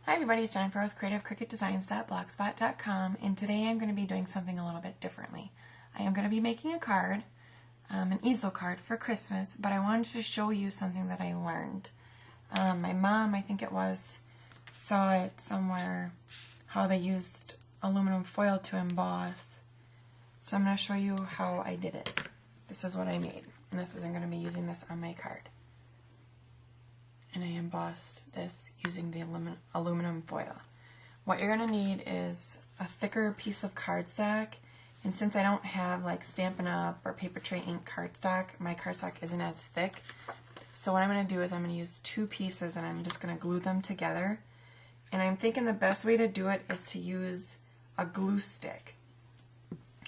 Hi everybody, it's Jennifer with creativecricketdesigns.blogspot.com, and today I'm going to be doing something a little bit differently. I am going to be making a card, an easel card for Christmas, but I wanted to show you something that I learned. My mom, I think it was, saw it somewhere, how they used aluminum foil to emboss. So I'm going to show you how I did it. This is what I made, and I'm going to be using this on my card. And I embossed this using the aluminum foil. What you're going to need is a thicker piece of cardstock, and since I don't have like Stampin' Up! Or Paper Tray ink cardstock, my cardstock isn't as thick. So what I'm going to do is I'm going to use two pieces and I'm just going to glue them together. And I'm thinking the best way to do it is to use a glue stick,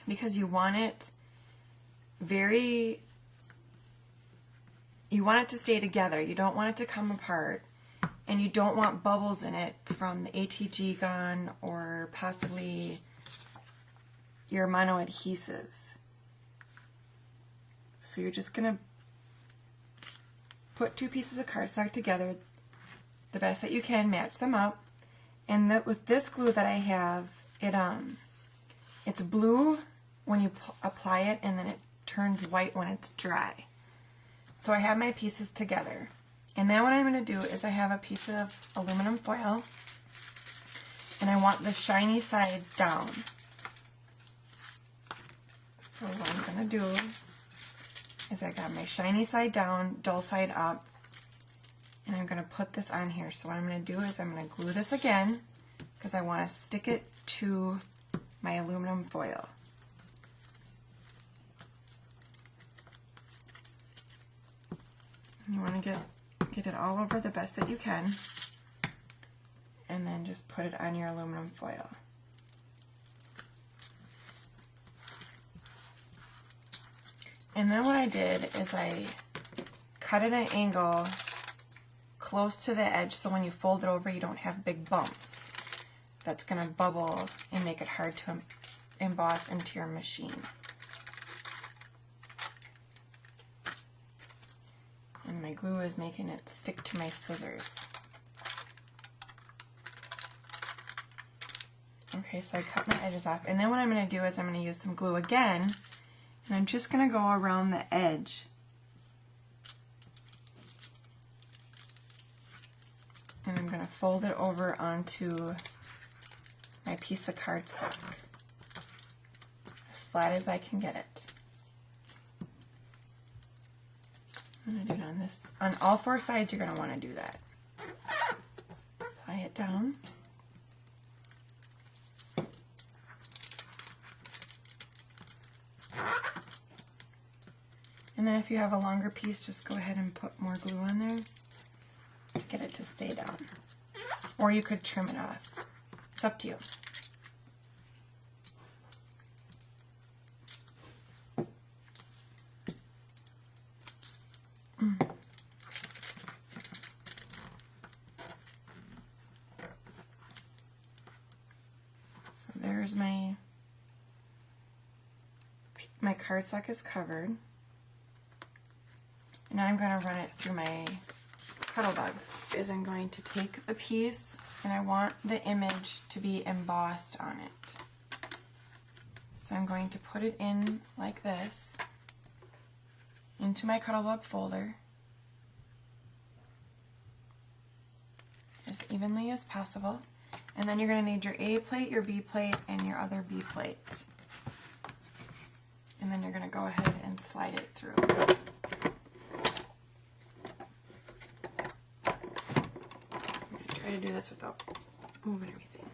because you want it to stay together. You don't want it to come apart, and you don't want bubbles in it from the ATG gun or possibly your mono adhesives. So you're just going to put two pieces of cardstock together the best that you can, match them up, and with this glue that I have, it's blue when you apply it, and then it turns white when it's dry. So I have my pieces together, and now what I'm going to do is I have a piece of aluminum foil, and I want the shiny side down. So what I'm going to do is I got my shiny side down, dull side up, and I'm going to put this on here. So what I'm going to do is I'm going to glue this again, because I want to stick it to my aluminum foil. You want to get it all over the best that you can, and then just put it on your aluminum foil. And then what I did is I cut at an angle close to the edge, so when you fold it over you don't have big bumps. That's going to bubble and make it hard to emboss into your machine. And my glue is making it stick to my scissors. Okay, so I cut my edges off, and then what I'm going to do is I'm going to use some glue again, and I'm just going to go around the edge. And I'm going to fold it over onto my piece of cardstock as flat as I can get it. I'm going to do it on all four sides. You're going to want to do that. Apply it down. And then if you have a longer piece, just go ahead and put more glue on there to get it to stay down. Or you could trim it off. It's up to you. There's my cardstock is covered, and now I'm going to run it through my Cuttlebug. I'm going to take the piece, and I want the image to be embossed on it. So I'm going to put it in like this into my Cuttlebug folder as evenly as possible. And then you're going to need your A plate, your B plate, and your other B plate. And then you're going to go ahead and slide it through. I'm going to try to do this without moving everything.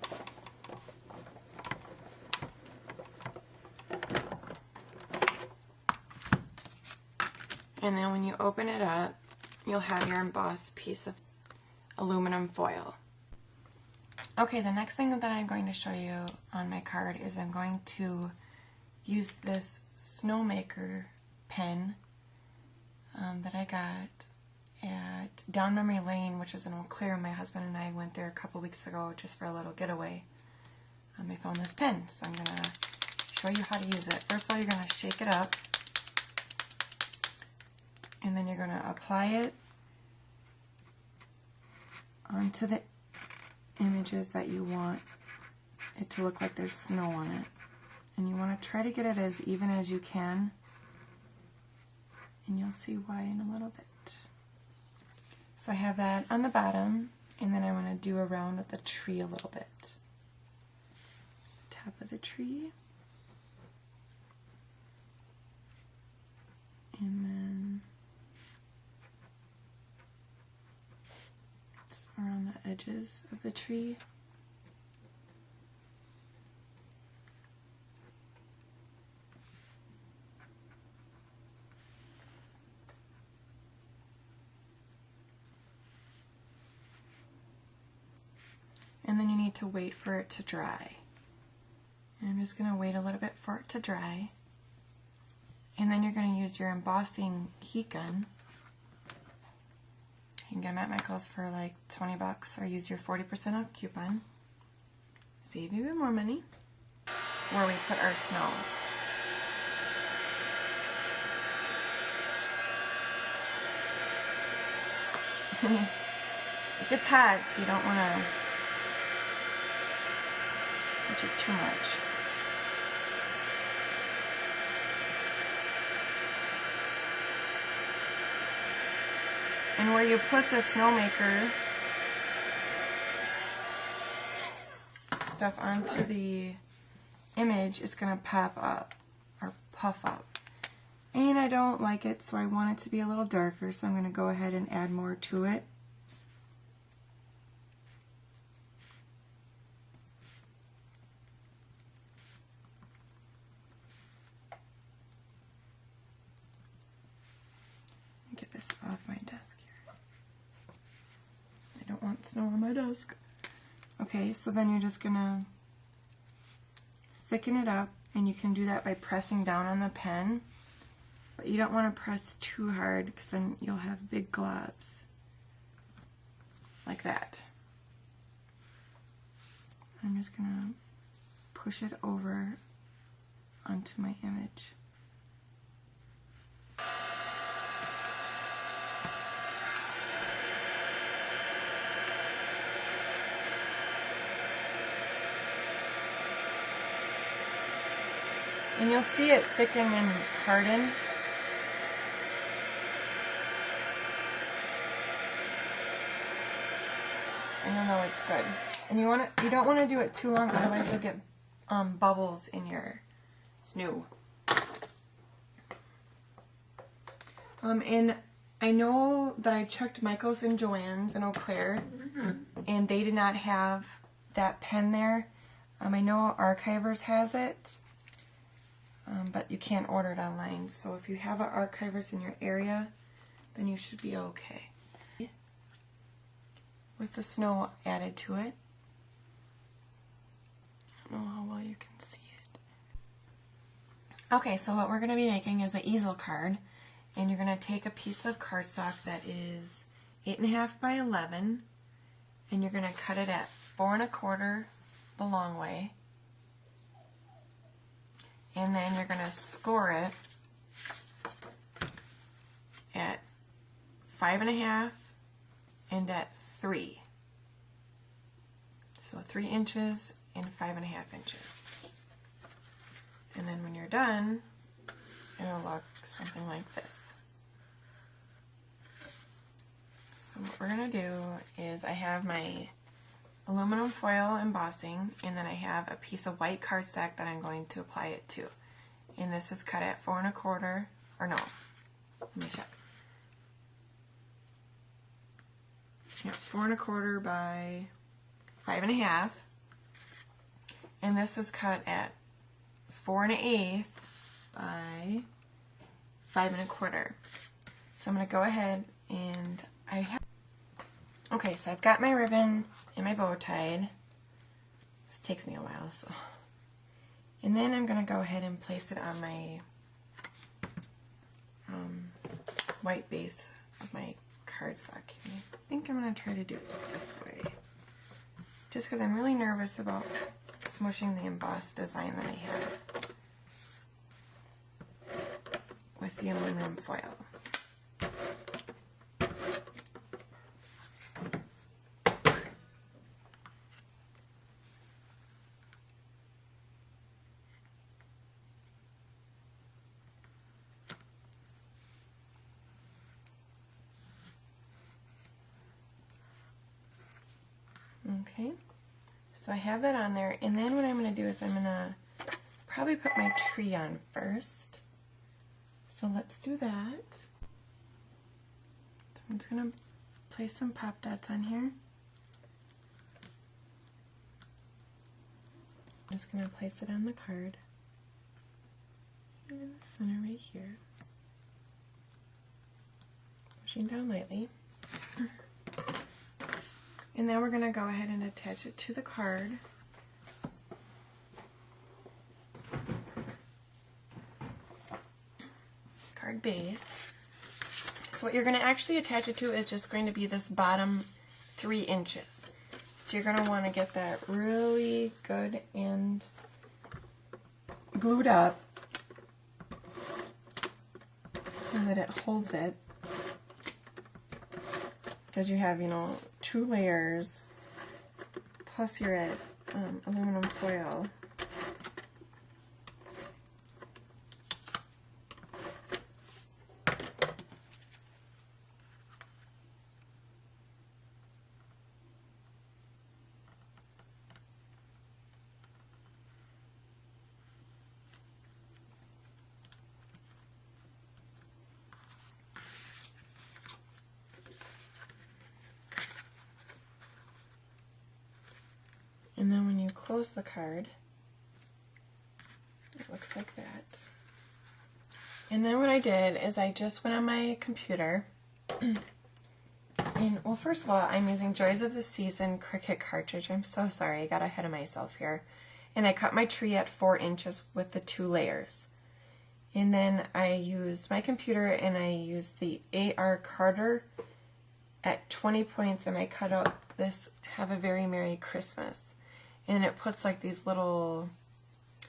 And then when you open it up, you'll have your embossed piece of aluminum foil. Okay, the next thing that I'm going to show you on my card is I'm going to use this Snowmaker pen that I got at Down Memory Lane, which is in Eau Claire. My husband and I went there a couple weeks ago just for a little getaway. I found this pen, so I'm going to show you how to use it. First of all, you're going to shake it up, and then you're going to apply it onto the images that you want it to look like there's snow on it. And you want to try to get it as even as you can. And you'll see why in a little bit. So I have that on the bottom, and then I want to do around with the tree a little bit. Top of the tree. And then just around the edges of the tree. And then you need to wait for it to dry. And I'm just going to wait a little bit for it to dry. And then you're going to use your embossing heat gun. You can get them at Michael's for like 20 bucks or use your 40% off coupon. Save you even more money. Where we put our snow. It gets hot, so you don't want to do too much. And where you put the snowmaker stuff onto the image, it's going to pop up or puff up. And I don't like it, so I want it to be a little darker, so I'm going to go ahead and add more to it. Get this off my desk here. I don't want snow on my desk. Okay, so then you're just going to thicken it up, and you can do that by pressing down on the pen. But you don't want to press too hard because then you'll have big globs. Like that. I'm just going to push it over onto my image. And you'll see it thicken and harden. And you'll know it's good. And you don't want to do it too long, otherwise you'll get bubbles in your snow. And I know that I checked Michael's and Joann's in Eau Claire, and they did not have that pen there. I know Archivers has it. But you can't order it online. So if you have an Archivers in your area, then you should be okay. With the snow added to it. I don't know how well you can see it. Okay, so what we're going to be making is an easel card. And you're going to take a piece of cardstock that is 8.5 by 11. And you're going to cut it at 4 1/4 the long way. And then you're going to score it at 5 1/2 and at 3. So 3 inches and 5 1/2 inches. And then when you're done, it'll look something like this. So what we're going to do is I have my aluminum foil embossing, and then I have a piece of white cardstock that I'm going to apply it to. And this is cut at 4 1/4, or no, let me check. Yeah, 4 1/4 by 5 1/2. And this is cut at 4 1/8 by 5 1/4. So I'm going to go ahead and okay, so I've got my ribbon and my bow tied. This takes me a while, so. And then I'm going to go ahead and place it on my white base of my cardstock here. I think I'm going to try to do it this way. Just because I'm really nervous about smushing the embossed design that I have with the aluminum foil. Okay, so I have that on there, and then what I'm going to do is I'm going to probably put my tree on first. So let's do that. So I'm just going to place some pop dots on here. I'm just going to place it on the card. In the center right here. Pushing down lightly. And then we're going to go ahead and attach it to the card. Card base. So what you're going to actually attach it to is just going to be this bottom 3 inches. So you're going to want to get that really good and glued up so that it holds it. Because you have, 2 layers plus you're at aluminum foil. And then when you close the card, it looks like that. And then what I did is I just went on my computer, and well, first of all, I'm using Joys of the Season Cricut cartridge. I'm so sorry, I got ahead of myself here. And I cut my tree at 4 inches with the 2 layers. And then I used my computer and I used the A.R. Carter at 20 points, and I cut out this Have a Very Merry Christmas. And it puts like these little,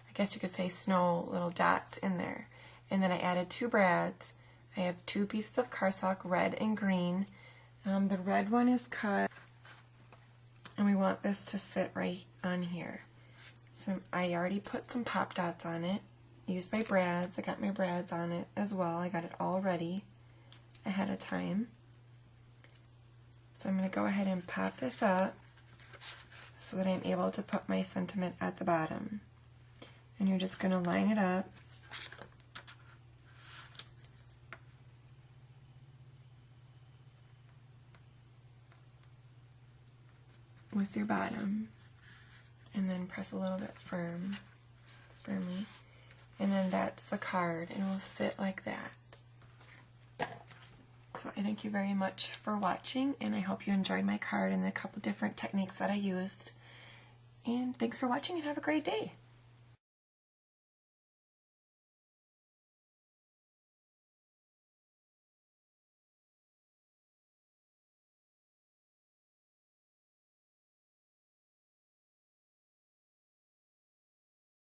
I guess you could say snow little dots in there. And then I added 2 brads. I have 2 pieces of cardstock, red and green. The red one is cut, and we want this to sit right on here. So I already put some pop dots on it. Used my brads. I got my brads on it as well. I got it all ready ahead of time. So I'm going to go ahead and pop this up so that I'm able to put my sentiment at the bottom. And you're just going to line it up. With your bottom. And then press a little bit firmly. And then that's the card, and it will sit like that. So I thank you very much for watching, and I hope you enjoyed my card and the couple different techniques that I used. And thanks for watching, and have a great day.